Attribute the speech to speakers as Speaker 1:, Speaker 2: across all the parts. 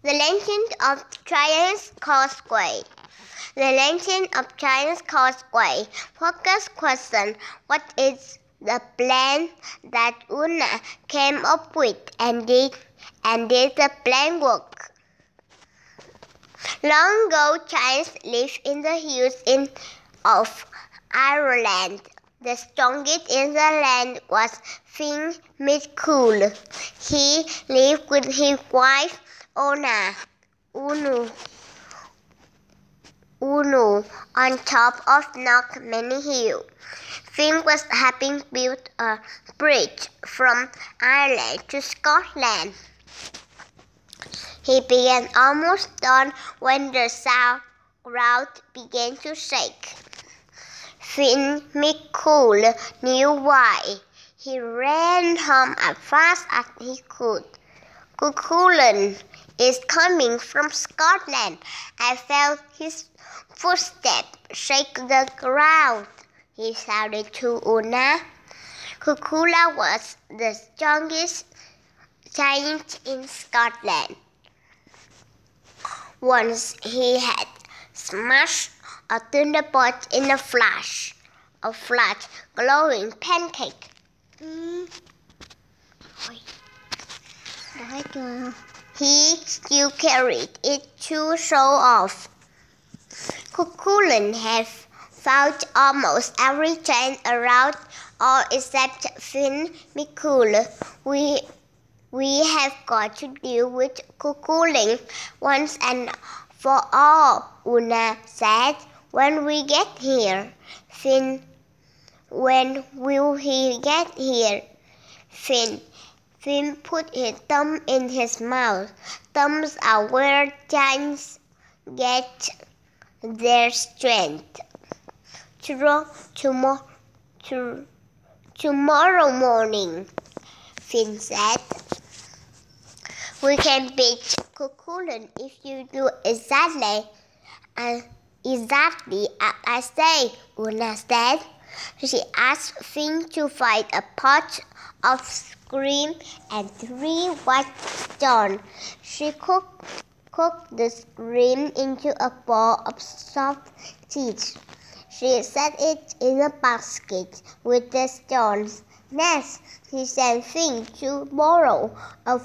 Speaker 1: The Legend of Giant's Causeway. The Legend of Giant's Causeway. Focus question. What is the plan that Una came up with, and did the plan work? Long ago, giants lived in the hills of Ireland. The strongest in the land was Finn McCool. He lived with his wife Unu on top of Knock Many Hill. Finn was having built a bridge from Ireland to Scotland. He began almost done when the ground began to shake. Finn McCool knew why. He ran home as fast as he could. Cuchulainn is coming from Scotland. I felt his footsteps shake the ground, he shouted to Una. Cuchulainn was the strongest giant in Scotland. Once he had smashed a thunderbolt in a flat, glowing pancake. He still carried it to show off. Cuchulainn had fought almost every giant around, all except Finn McCool. We have got to deal with Cuchulainn once and for all, Una said. When we get here, Finn. When will he get here? Finn put his thumb in his mouth. Thumbs are where giants get their strength. Tomorrow morning, Finn said. We can beat Cuchulainn if you do exactly as I say, Una said. She asked Finn to find a pot of cream and 3 white stones. She cooked the cream into a ball of soft cheese. She set it in a basket with the stones. Next, she sent Finn to borrow a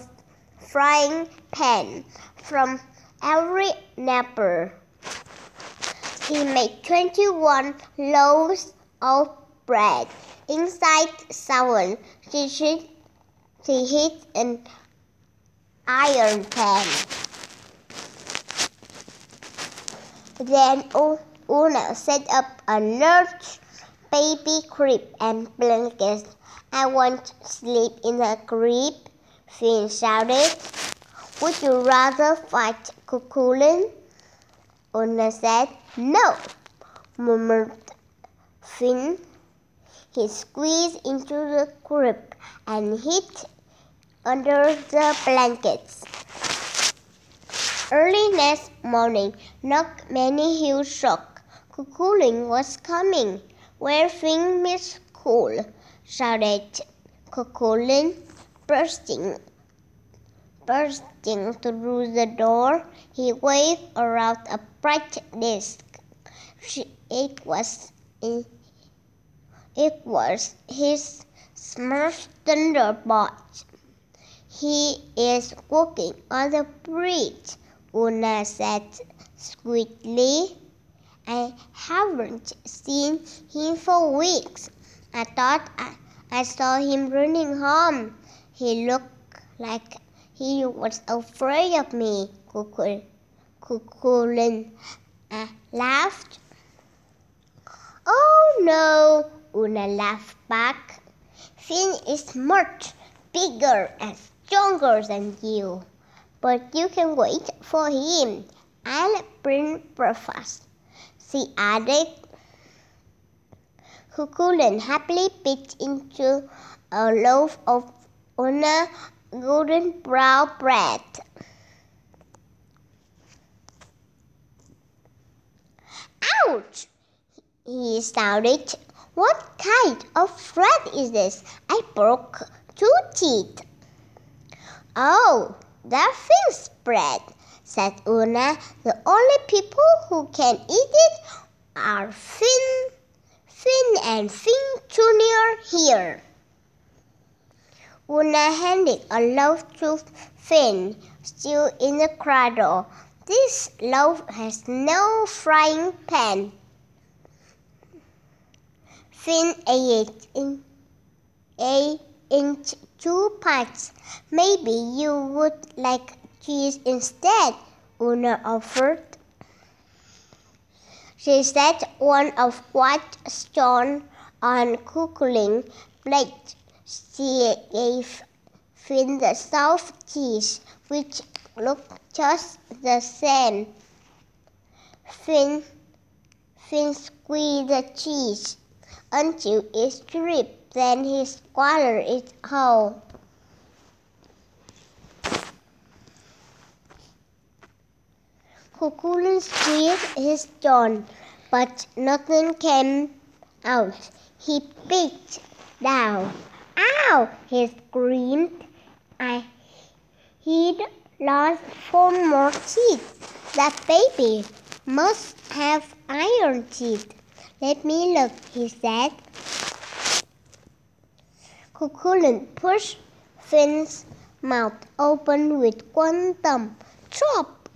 Speaker 1: frying pan from every neighbor. He made 21 loaves of bread. Inside 7, she hid an iron pan. Then Una set up a large baby crib and blankets. I want to sleep in a crib, Finn shouted. Would you rather fight Cuchulainn? Una said. No, murmured Finn. He squeezed into the crib and hid under the blankets. Early next morning, Knock Many Hill shook. Cuchulainn was coming. Where Finn McCool? Shouted Cuchulainn, bursting through the door. He waved around a bright disk. It was his smashed thunderbolt. He is working on the bridge, Una said sweetly. I haven't seen him for weeks. I thought I saw him running home. He looked like he was afraid of me, Cuchulainn laughed. Oh no, Una laughed back. Finn is much bigger and stronger than you. But you can wait for him. I'll bring breakfast, she added. Cuchulainn happily bit into a loaf of Una golden brown bread. Ouch! He shouted. What kind of bread is this? I broke 2 teeth. Oh, that's Finn's bread, said Una. The only people who can eat it are Finn and Finn Jr. here. Una handed a loaf to Finn, still in the cradle. This loaf has no frying pan. Finn ate it in 2 bites. Maybe you would like cheese instead, Una offered. She set one of white stone on cooling plate. She gave Finn the soft cheese, which looked just the same. Finn squeezed the cheese until it dripped, then he swallowed it whole. Cucullin squeezed his stone, but nothing came out. He peeked down. Ow! He screamed. He'd lost 4 more teeth. That baby must have iron teeth. Let me look, he said. Cucullin pushed Finn's mouth open with one thumb. Chop!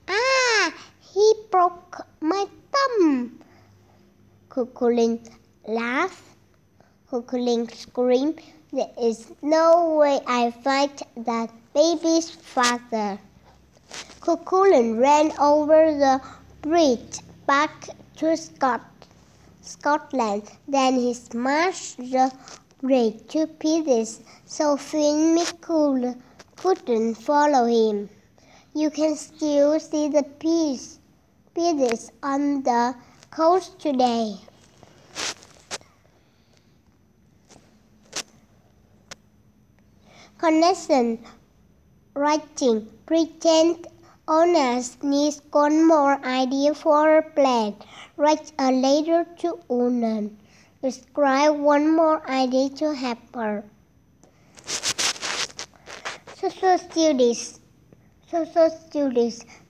Speaker 1: Ah! He broke my thumb. Cucullin laughed. Cucullin screamed. There is no way I fight that baby's father. Cucullin ran over the bridge back to Scotland. Then he smashed the bridge to pieces so Finn McCool couldn't follow him. You can still see the pieces on the coast today. Connection writing. Pretend owners needs one more idea for a plan. Write a letter to owner. Describe one more idea to help her. Social studies.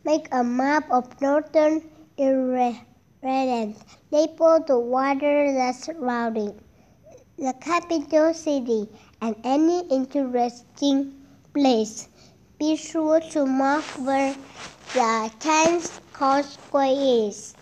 Speaker 1: Make a map of northern Ireland. Label the water that's surrounding the capital city and any interesting place. Be sure to mark where the Thames causeway is.